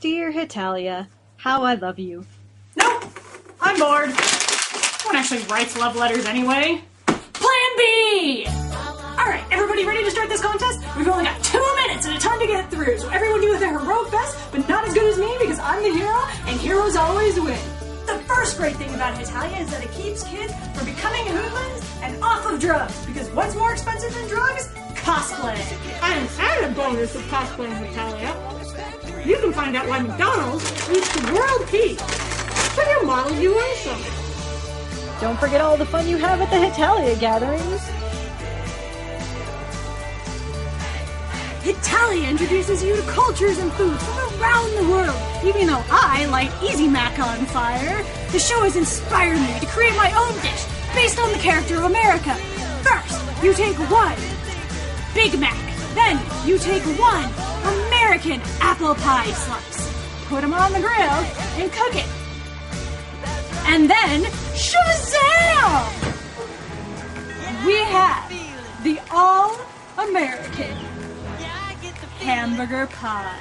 Dear Hetalia, how I love you. Nope, I'm bored. No one actually writes love letters anyway. Plan B! Alright, everybody ready to start this contest? We've only got 2 minutes and a ton to get through, so everyone do their heroic best, but not as good as me because I'm the hero, and heroes always win. The first great thing about Hetalia is that it keeps kids from becoming hoodlums and off of drugs, because what's more expensive than drugs? Cosplay. And added bonus of cosplaying Hetalia, you can find out why McDonald's reached the world peak. So your model you win something. Don't forget all the fun you have at the Hetalia gatherings. Hetalia introduces you to cultures and foods from around the world. Even though I light Easy Mac on fire, the show has inspired me to create my own dish based on the character of America. First, you take one Big Mac. Then you take one American apple pie slice. Put them on the grill and cook it. And then, Shazam! We have the all-American hamburger pie.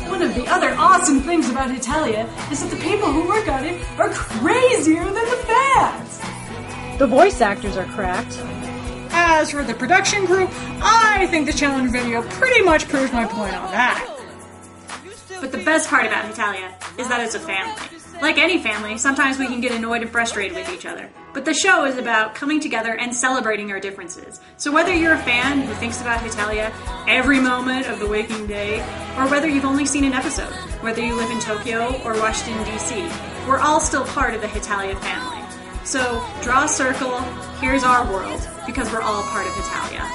One of the other awesome things about Hetalia is that the people who work on it are crazier than the fans. The voice actors are cracked. As for the production crew, I think the challenge video pretty much proves my point on that. But the best part about Hetalia is that it's a family. Like any family, sometimes we can get annoyed and frustrated with each other. But the show is about coming together and celebrating our differences. So whether you're a fan who thinks about Hetalia every moment of the waking day, or whether you've only seen an episode, whether you live in Tokyo or Washington, D.C., we're all still part of the Hetalia family. So draw a circle, here's our world, because we're all part of Hetalia.